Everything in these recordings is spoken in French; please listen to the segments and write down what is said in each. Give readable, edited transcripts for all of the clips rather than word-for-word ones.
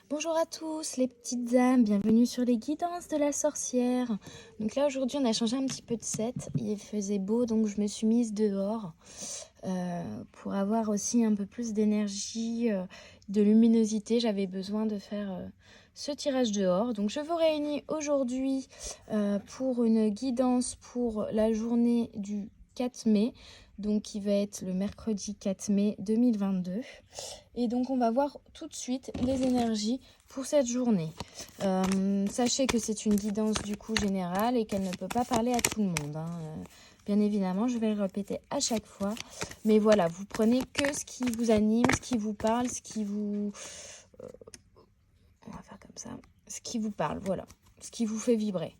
Bonjour à tous les petites âmes, bienvenue sur les guidances de la sorcière. Donc là aujourd'hui on a changé un petit peu de set, il faisait beau donc je me suis mise dehors pour avoir aussi un peu plus d'énergie, de luminosité. J'avais besoin de faire ce tirage dehors. Donc je vous réunis aujourd'hui pour une guidance pour la journée du 4 mai, donc qui va être le mercredi 4 mai 2022. Et donc on va voir tout de suite les énergies pour cette journée. Sachez que c'est une guidance du coup générale et qu'elle ne peut pas parler à tout le monde. Bien évidemment, je vais le répéter à chaque fois. Mais voilà, vous prenez que ce qui vous anime, ce qui vous parle, ce qui vous... on va faire comme ça. Ce qui vous parle, voilà. Ce qui vous fait vibrer.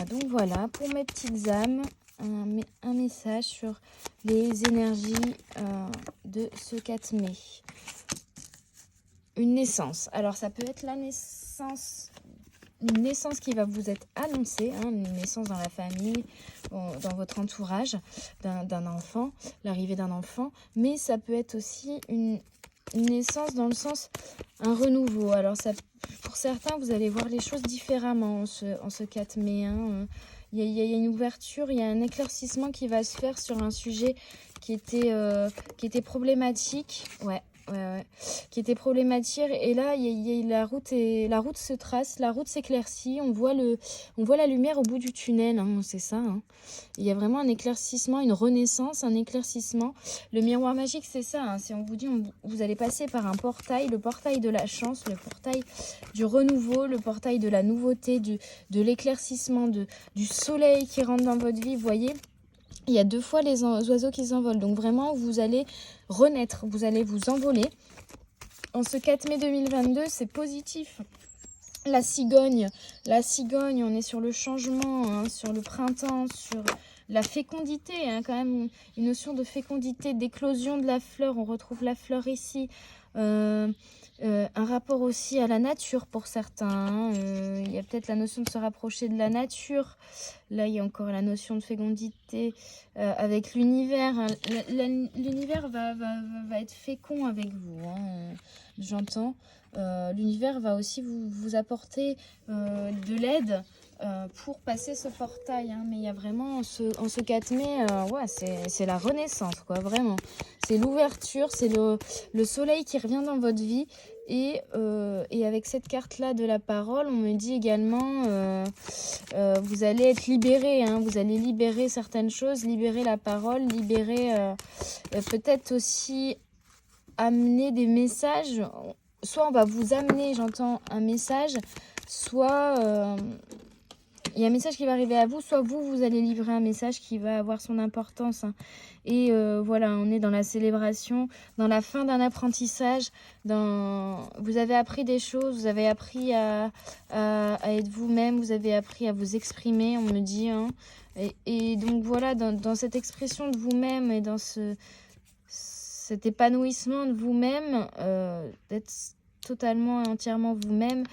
Donc voilà, pour mes petites âmes, un message sur les énergies de ce 4 mai. Une naissance. Alors ça peut être la naissance, une naissance qui va vous être annoncée, une naissance dans la famille, dans votre entourage d'un enfant, l'arrivée d'un enfant, mais ça peut être aussi une naissance dans le sens un renouveau. Alors ça, pour certains, vous allez voir les choses différemment en ce 4 mai. Il y a une ouverture, il y a un éclaircissement qui va se faire sur un sujet qui était problématique. Ouais. Qui était problématique, et là la route se trace, la route s'éclaircit, on voit la lumière au bout du tunnel, c'est ça. Il y a vraiment un éclaircissement, une renaissance, un éclaircissement. Le miroir magique, c'est ça, si on vous dit vous allez passer par un portail, le portail de la chance, le portail du renouveau, le portail de la nouveauté, de l'éclaircissement, du soleil qui rentre dans votre vie, vous voyez. Il y a 2 fois les oiseaux qui s'envolent. Donc vraiment, vous allez renaître. Vous allez vous envoler. En ce 4 mai 2022, c'est positif. La cigogne, on est sur le changement, sur le printemps, sur la fécondité. Quand même, une notion de fécondité, d'éclosion de la fleur. On retrouve la fleur ici. Un rapport aussi à la nature pour certains. Il y a peut-être la notion de se rapprocher de la nature. Là, il y a encore la notion de fécondité avec l'univers. L'univers va être fécond avec vous, j'entends. L'univers va aussi vous apporter de l'aide pour passer ce portail. Mais il y a vraiment, en ce 4 mai, c'est la renaissance, quoi, vraiment. C'est l'ouverture, c'est le soleil qui revient dans votre vie. Et avec cette carte-là de la parole, on me dit également, vous allez être libéré, vous allez libérer certaines choses, libérer la parole, libérer peut-être aussi amener des messages. Soit on va vous amener, j'entends, un message, soit il y a un message qui va arriver à vous, soit vous allez livrer un message qui va avoir son importance. Et voilà, on est dans la célébration, dans la fin d'un apprentissage. Vous avez appris des choses, vous avez appris à être vous-même, vous avez appris à vous exprimer, on me dit. Et donc voilà, dans cette expression de vous-même et dans cet épanouissement de vous-même, d'être totalement et entièrement vous-même,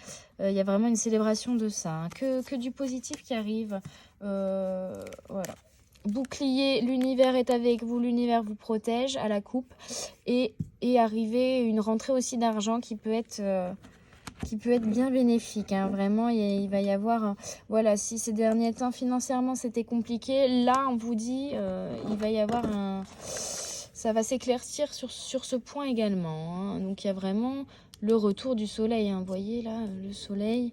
il y a vraiment une célébration de ça, que du positif qui arrive. Voilà. Bouclier, l'univers est avec vous, l'univers vous protège à la coupe, et arriver une rentrée aussi d'argent qui peut être bien bénéfique. Vraiment, il va y avoir, voilà, si ces derniers temps financièrement c'était compliqué, là on vous dit il va y avoir ça va s'éclaircir sur ce point également. Donc il y a vraiment le retour du soleil, vous voyez là, le soleil,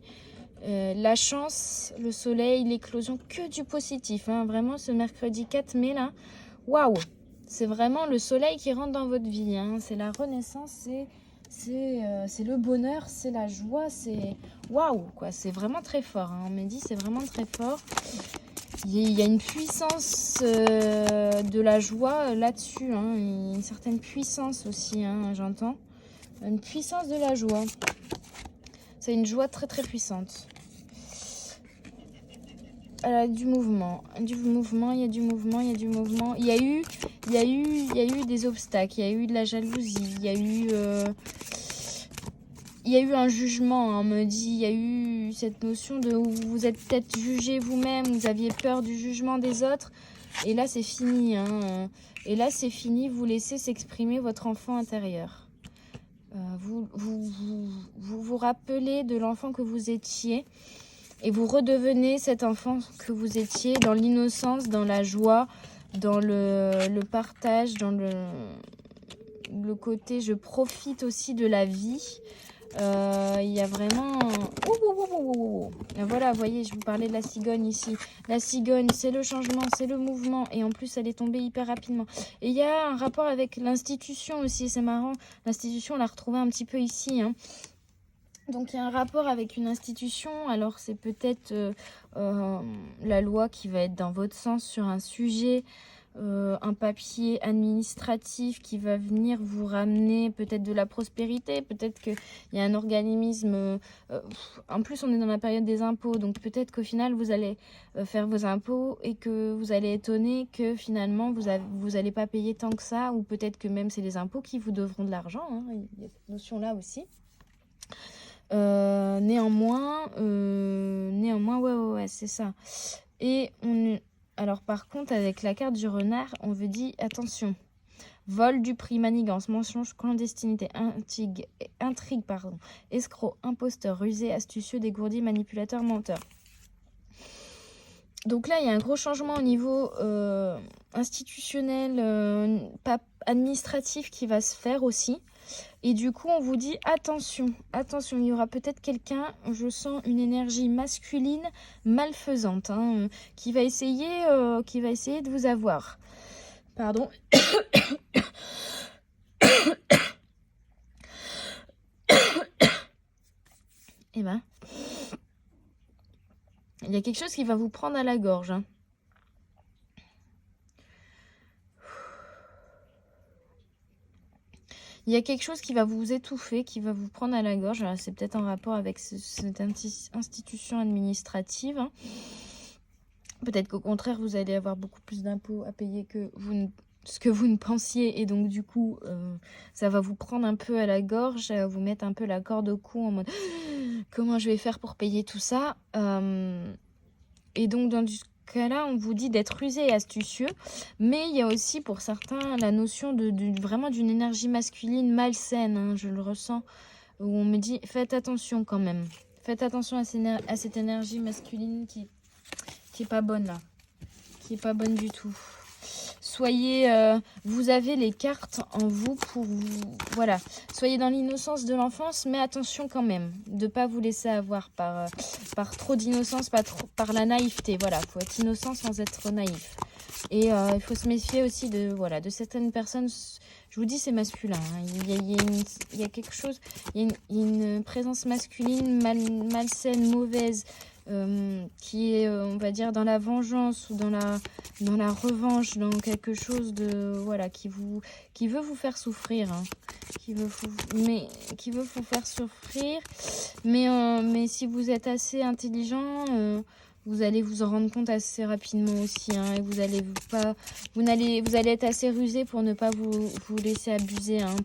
la chance, le soleil, l'éclosion, que du positif. Vraiment, ce mercredi 4 mai là, waouh, c'est vraiment le soleil qui rentre dans votre vie. C'est la renaissance, c'est le bonheur, c'est la joie, c'est waouh, quoi. C'est vraiment très fort. On m'a dit, c'est vraiment très fort. Il y a une puissance de la joie là-dessus, une certaine puissance aussi, j'entends. Une puissance de la joie. C'est une joie très très puissante. Du mouvement. Il y a du mouvement. Il y a eu des obstacles, il y a eu de la jalousie, il y a eu un jugement, on me dit, il y a eu cette notion de où vous êtes peut-être jugé vous-même, vous aviez peur du jugement des autres, et là c'est fini. Et là c'est fini, vous laissez s'exprimer votre enfant intérieur. Vous rappelez de l'enfant que vous étiez et vous redevenez cet enfant que vous étiez dans l'innocence, dans la joie, dans le partage, dans le côté je profite aussi de la vie. Il y a vraiment... Voilà, vous voyez, je vous parlais de la cigogne ici. La cigogne, c'est le changement, c'est le mouvement. Et en plus, elle est tombée hyper rapidement. Et il y a un rapport avec l'institution aussi, c'est marrant. L'institution, on l'a retrouvée un petit peu ici. Hein. Donc, il y a un rapport avec une institution. Alors, c'est peut-être la loi qui va être dans votre sens sur un sujet... un papier administratif qui va venir vous ramener peut-être de la prospérité, peut-être qu'il y a un organisme, en plus on est dans la période des impôts, donc peut-être qu'au final vous allez faire vos impôts et que vous allez étonner que finalement vous allez pas payer tant que ça, ou peut-être que même c'est les impôts qui vous devront de l'argent, hein. Il y a cette notion là aussi. Néanmoins, ouais, c'est ça. Et alors par contre, avec la carte du renard, on veut dire attention. Vol, duperie, manigance, mensonge, clandestinité, intrigue, escroc, imposteur, rusé, astucieux, dégourdi, manipulateur, menteur. Donc là, il y a un gros changement au niveau institutionnel, administratif qui va se faire aussi. Et du coup, on vous dit attention, attention, il y aura peut-être quelqu'un, je sens une énergie masculine malfaisante, hein, qui va essayer de vous avoir. Pardon. Eh ben, il y a quelque chose qui va vous prendre à la gorge, hein. Il y a quelque chose qui va vous étouffer, qui va vous prendre à la gorge. C'est peut-être en rapport avec cette institution administrative. Hein. Peut-être qu'au contraire, vous allez avoir beaucoup plus d'impôts à payer que ce que vous ne pensiez. Et donc, du coup, ça va vous prendre un peu à la gorge, ça va vous mettre un peu la corde au cou en mode « Comment je vais faire pour payer tout ça ?» Et donc, dans ce cas-là, on vous dit d'être rusé et astucieux, mais il y a aussi pour certains la notion vraiment d'une énergie masculine malsaine, hein, je le ressens, où on me dit faites attention quand même, faites attention à cette énergie masculine qui est pas bonne là, qui est pas bonne du tout. Soyez, vous avez les cartes en vous pour vous, voilà, soyez dans l'innocence de l'enfance, mais attention quand même, de pas vous laisser avoir par trop d'innocence, par la naïveté, voilà, faut être innocent sans être naïf. Et il faut se méfier aussi de certaines personnes, je vous dis c'est masculin, hein. Il y a quelque chose, il y a une présence masculine malsaine, mauvaise, qui est, on va dire, dans la vengeance ou dans la revanche, dans quelque chose de, voilà, qui veut vous faire souffrir, hein, qui veut vous faire souffrir, mais si vous êtes assez intelligent, vous allez vous en rendre compte assez rapidement aussi, hein, et vous allez être assez rusé pour ne pas vous laisser abuser, hein,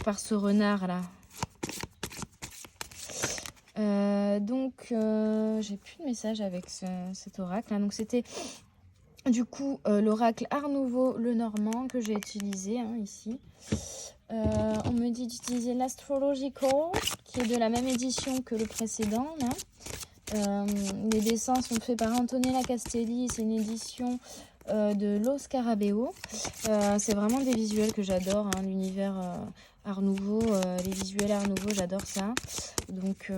par ce renard là. Donc, j'ai plus de message avec cet oracle, hein. Donc, c'était du coup l'oracle Art Nouveau le Normand que j'ai utilisé, hein, ici. On me dit d'utiliser l'Astrological, qui est de la même édition que le précédent, là. Les dessins sont faits par Antonella Castelli. C'est une édition de Lo Scarabeo. C'est vraiment des visuels que j'adore, hein, l'univers Art Nouveau, les visuels Art Nouveau, j'adore ça. Donc,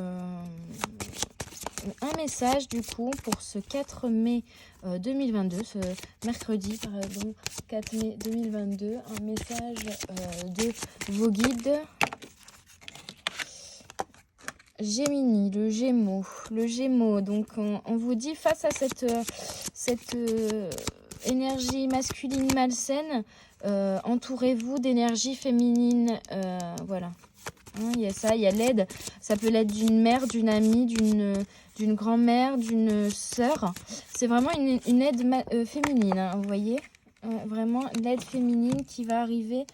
un message du coup pour ce 4 mai 2022, ce mercredi, pardon, 4 mai 2022, un message de vos guides. Gémini, le Gémeaux. Donc, on vous dit face à cette énergie masculine malsaine, entourez-vous d'énergie féminine, voilà. Hein, il y a ça, il y a l'aide. Ça peut l'être d'une mère, d'une amie, d'une grand-mère, d'une sœur. C'est vraiment une aide féminine, hein, vous voyez. Vraiment l'aide féminine qui va arriver...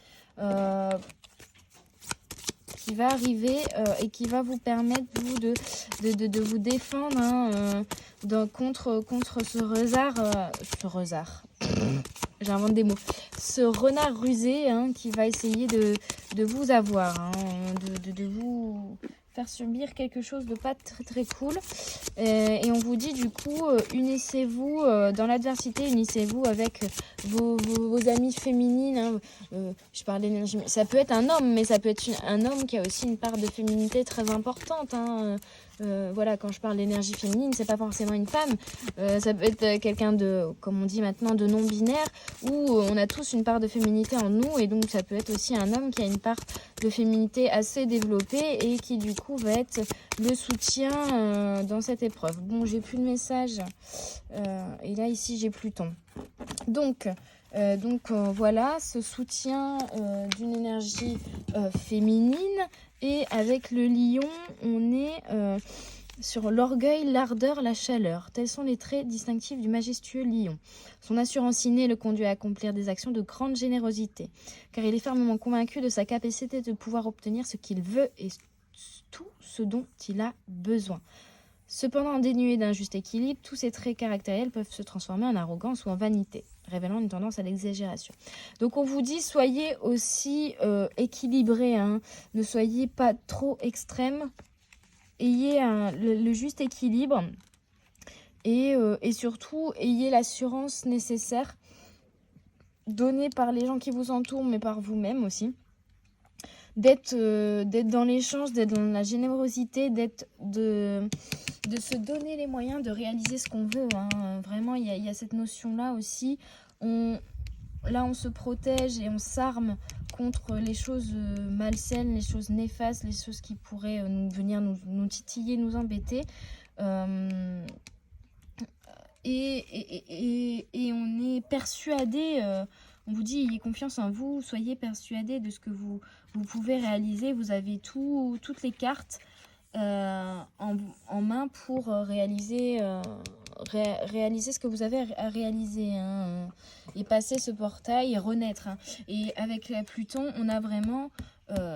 et qui va vous permettre vous de vous défendre, hein, contre ce resard, j'invente des mots, ce renard rusé hein, qui va essayer de vous avoir, hein, de vous faire subir quelque chose de pas très très cool. Et on vous dit du coup, unissez-vous dans l'adversité, unissez-vous avec vos amies féminines. Hein. Je parle d'énergie, ça peut être un homme, mais ça peut être un homme qui a aussi une part de féminité très importante. Hein. Voilà, quand je parle d'énergie féminine, c'est pas forcément une femme. Ça peut être quelqu'un de, comme on dit maintenant, de non-binaire, où on a tous une part de féminité en nous, et donc ça peut être aussi un homme qui a une part de féminité assez développée et qui du coup va être le soutien dans cette épreuve. Bon, j'ai plus de message et là ici j'ai Pluton. Donc voilà, ce soutien d'une énergie féminine. Et avec le lion, on est sur l'orgueil, l'ardeur, la chaleur. Tels sont les traits distinctifs du majestueux lion. Son assurance innée le conduit à accomplir des actions de grande générosité, car il est fermement convaincu de sa capacité de pouvoir obtenir ce qu'il veut et tout ce dont il a besoin. Cependant, dénués d'un juste équilibre, tous ces traits caractériels peuvent se transformer en arrogance ou en vanité, révélant une tendance à l'exagération. Donc on vous dit, soyez aussi équilibrés, hein. Ne soyez pas trop extrêmes, ayez le juste équilibre et surtout ayez l'assurance nécessaire donnée par les gens qui vous entourent, mais par vous-même aussi. D'être dans l'échange, d'être dans la générosité, de se donner les moyens de réaliser ce qu'on veut. Hein. Vraiment, il y a cette notion-là aussi. Là, on se protège et on s'arme contre les choses malsaines, les choses néfastes, les choses qui pourraient venir nous titiller, nous embêter. Et on est persuadé, on vous dit, ayez confiance en vous, soyez persuadé de ce que vous pouvez réaliser. Vous avez toutes les cartes en main pour réaliser ce que vous avez à réaliser, hein, et passer ce portail et renaître. Hein. Et avec la Pluton, on a vraiment,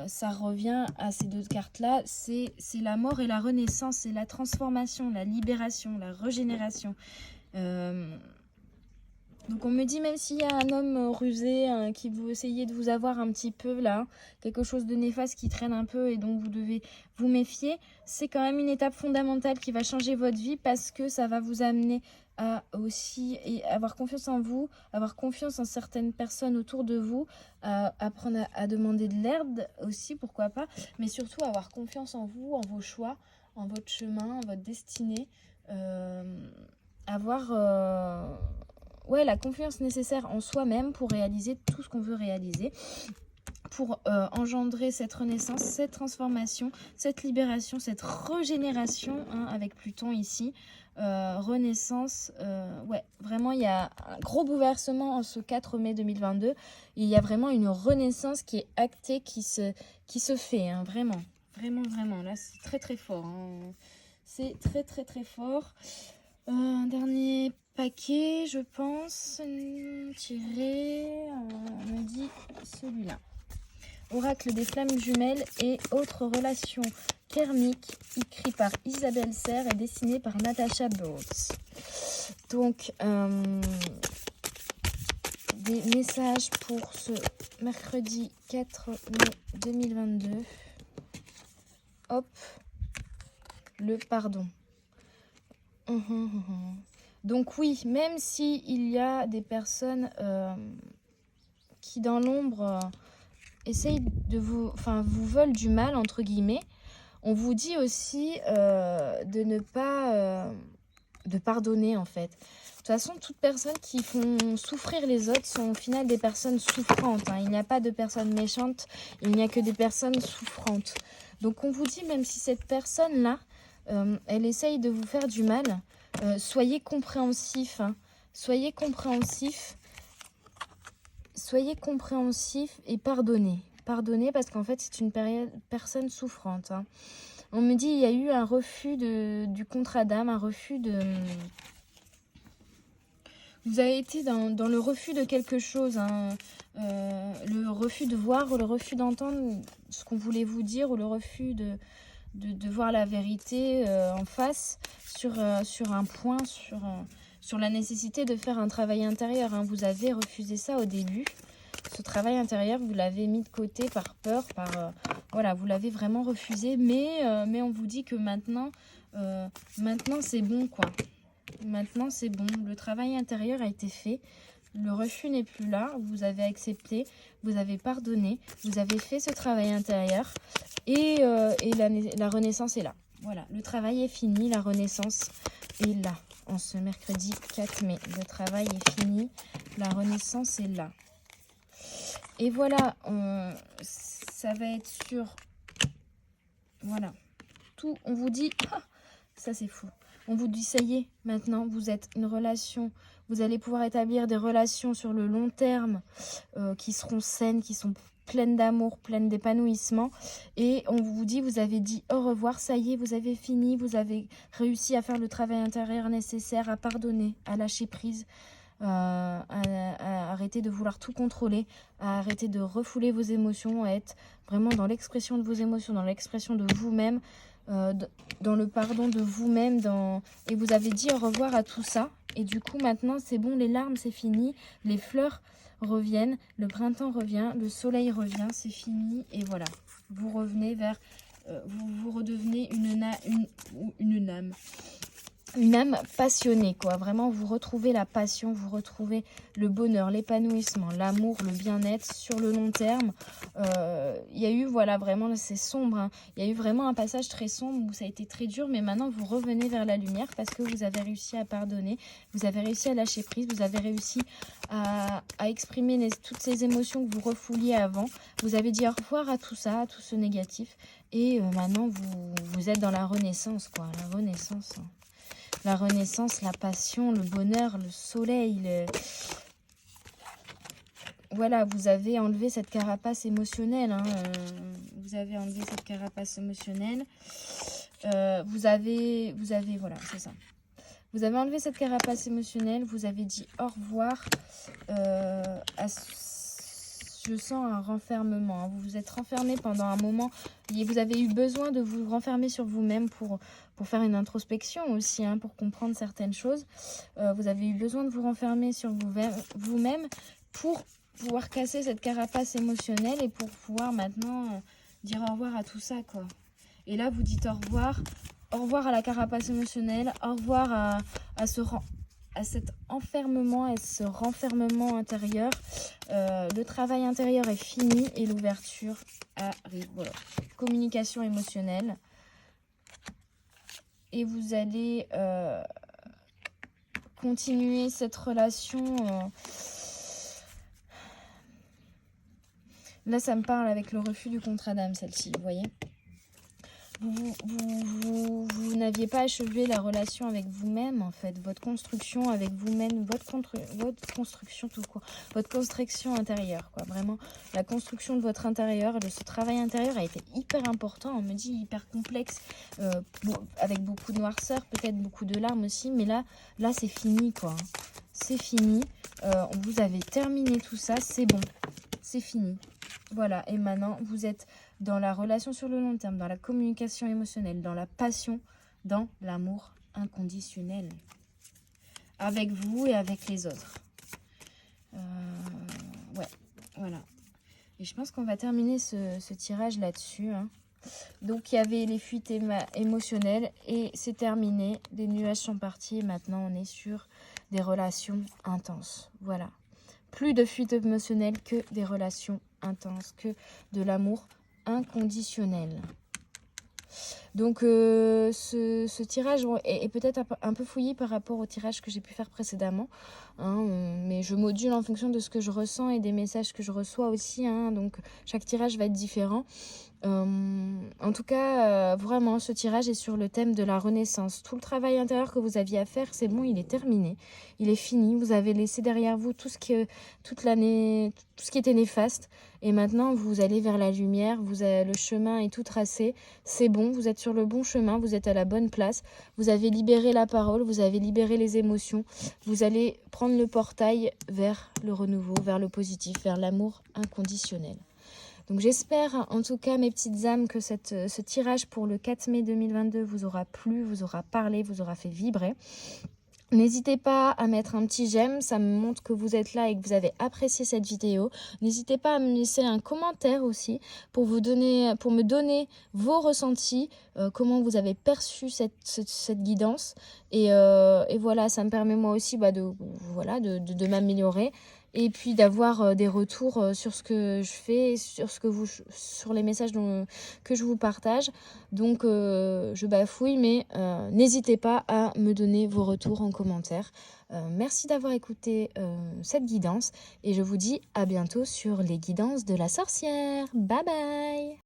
ça revient à ces deux cartes-là, c'est la mort et la renaissance, c'est la transformation, la libération, la régénération. Donc on me dit, même s'il y a un homme rusé qui veut essayer de vous avoir un petit peu là, quelque chose de néfaste qui traîne un peu et dont vous devez vous méfier, c'est quand même une étape fondamentale qui va changer votre vie, parce que ça va vous amener à aussi avoir confiance en vous, avoir confiance en certaines personnes autour de vous, apprendre à demander de l'aide aussi, pourquoi pas, mais surtout avoir confiance en vous, en vos choix, en votre chemin, en votre destinée, avoir la confiance nécessaire en soi-même pour réaliser tout ce qu'on veut réaliser, pour engendrer cette renaissance, cette transformation, cette libération, cette régénération, hein, avec Pluton ici, renaissance. Vraiment, il y a un gros bouleversement en ce 4 mai 2022. Il y a vraiment une renaissance qui est actée, qui se fait, hein, vraiment. Là, c'est très très fort. Hein. C'est très très très fort. Un dernier paquet, je pense, tiré, on me dit celui-là. Oracle des flammes jumelles et autres relations thermiques, écrit par Isabelle Serre et dessiné par Natasha Birds. Donc, des messages pour ce mercredi 4 mai 2022. Hop, le pardon. Donc oui, même s'il y a des personnes qui dans l'ombre essayent de vous veulent du mal, entre guillemets, on vous dit aussi de ne pas de pardonner, en fait. De toute façon, toutes personnes qui font souffrir les autres sont au final des personnes souffrantes. Hein. Il n'y a pas de personnes méchantes, il n'y a que des personnes souffrantes. Donc on vous dit, même si cette personne-là, elle essaye de vous faire du mal, soyez compréhensif, hein. Soyez compréhensif et pardonnez, parce qu'en fait c'est une personne souffrante, hein. On me dit, il y a eu un refus du contrat d'âme, un refus de... Vous avez été dans le refus de quelque chose, hein. Le refus de voir, ou le refus d'entendre ce qu'on voulait vous dire, ou le refus de voir la vérité en face sur un point, sur la nécessité de faire un travail intérieur, hein. Vous avez refusé ça au début. ce travail intérieur, vous l'avez mis de côté par peur, voilà, vous l'avez vraiment refusé. Mais on vous dit que maintenant c'est bon, quoi. Maintenant, c'est bon. Le travail intérieur a été fait. Le refus n'est plus là. Vous avez accepté, vous avez pardonné, vous avez fait ce travail intérieur. Et la renaissance est là. Voilà, le travail est fini, la renaissance est là. En ce mercredi 4 mai, le travail est fini, la renaissance est là. Et voilà, ça va être sur... Voilà, tout, on vous dit... Ah, ça c'est fou. On vous dit, ça y est, maintenant, vous êtes une relation. Vous allez pouvoir établir des relations sur le long terme qui seront saines, qui sont pleines d'amour, pleines d'épanouissement. Et on vous dit, vous avez dit au revoir, ça y est, vous avez fini. Vous avez réussi à faire le travail intérieur nécessaire, à pardonner, à lâcher prise, à arrêter de vouloir tout contrôler, à arrêter de refouler vos émotions, à être vraiment dans l'expression de vos émotions, dans l'expression de vous-même, dans le pardon de vous-même, et vous avez dit au revoir à tout ça. Et du coup, maintenant, c'est bon, les larmes, c'est fini, les fleurs reviennent, le printemps revient, le soleil revient, c'est fini. Et voilà, vous revenez vers... vous redevenez une âme passionnée, quoi. Vraiment, vous retrouvez la passion, vous retrouvez le bonheur, l'épanouissement, l'amour, le bien-être sur le long terme. Il y a eu, voilà, vraiment, c'est sombre, hein. Il y a eu vraiment un passage très sombre où ça a été très dur, mais maintenant, vous revenez vers la lumière parce que vous avez réussi à pardonner, vous avez réussi à lâcher prise, vous avez réussi à exprimer toutes ces émotions que vous refouliez avant. Vous avez dit au revoir à tout ça, à tout ce négatif. Et maintenant, vous êtes dans la renaissance, quoi. La renaissance, hein. La renaissance, la passion, le bonheur, le soleil. Voilà, vous avez enlevé cette carapace émotionnelle. Hein, vous avez enlevé cette carapace émotionnelle. Vous avez, voilà, c'est ça. Vous avez enlevé cette carapace émotionnelle. Vous avez dit au revoir. Je sens un renfermement. Vous vous êtes renfermé pendant un moment. Et vous avez eu besoin de vous renfermer sur vous-même pour faire une introspection aussi, hein, pour comprendre certaines choses. Vous avez eu besoin de vous renfermer sur vous-même pour pouvoir casser cette carapace émotionnelle et pour pouvoir maintenant dire au revoir à tout ça, quoi. Et là, vous dites au revoir à la carapace émotionnelle, au revoir à cet enfermement et ce renfermement intérieur. Le travail intérieur est fini et l'ouverture arrive. Voilà. Communication émotionnelle. Et vous allez continuer cette relation. Là, ça me parle avec le refus du contrat d'âme, celle-ci, vous voyez. Vous n'aviez pas achevé la relation avec vous-même, en fait. Votre construction avec vous-même, votre construction tout court, votre construction intérieure, quoi. Vraiment, la construction de votre intérieur, de ce travail intérieur a été hyper important. On me dit hyper complexe, avec beaucoup de noirceur, peut-être beaucoup de larmes aussi. Mais là c'est fini, quoi. C'est fini. Vous avez terminé tout ça, c'est bon. C'est fini. Voilà, et maintenant, vous êtes dans la relation sur le long terme, dans la communication émotionnelle, dans la passion, dans l'amour inconditionnel. Avec vous et avec les autres. Ouais, voilà. Et je pense qu'on va terminer ce tirage là-dessus, hein. Donc, il y avait les fuites émotionnelles et c'est terminé. Les nuages sont partis et maintenant, on est sur des relations intenses. Voilà. Plus de fuites émotionnelles que des relations intenses, que de l'amour inconditionnel. Donc ce tirage est peut-être un peu fouillé par rapport au tirage que j'ai pu faire précédemment, hein, mais je module en fonction de ce que je ressens et des messages que je reçois aussi, hein, donc chaque tirage va être différent. En tout cas, vraiment, ce tirage est sur le thème de la renaissance. Tout le travail intérieur que vous aviez à faire, c'est bon, il est terminé. Il est fini. Vous avez laissé derrière vous tout ce qui était néfaste. Et maintenant, vous allez vers la lumière. Le chemin est tout tracé. C'est bon, vous êtes sur le bon chemin. Vous êtes à la bonne place. Vous avez libéré la parole. Vous avez libéré les émotions. Vous allez prendre le portail vers le renouveau, vers le positif, vers l'amour inconditionnel. Donc j'espère en tout cas mes petites âmes que ce tirage pour le 4 mai 2022 vous aura plu, vous aura parlé, vous aura fait vibrer. N'hésitez pas à mettre un petit j'aime, ça me montre que vous êtes là et que vous avez apprécié cette vidéo. N'hésitez pas à me laisser un commentaire aussi pour me donner vos ressentis, comment vous avez perçu cette guidance. Et voilà, ça me permet moi aussi de m'améliorer. Et puis d'avoir des retours sur ce que je fais, sur les messages que je vous partage. Donc je bafouille, mais n'hésitez pas à me donner vos retours en commentaire. Merci d'avoir écouté cette guidance et je vous dis à bientôt sur les guidances de la sorcière. Bye bye!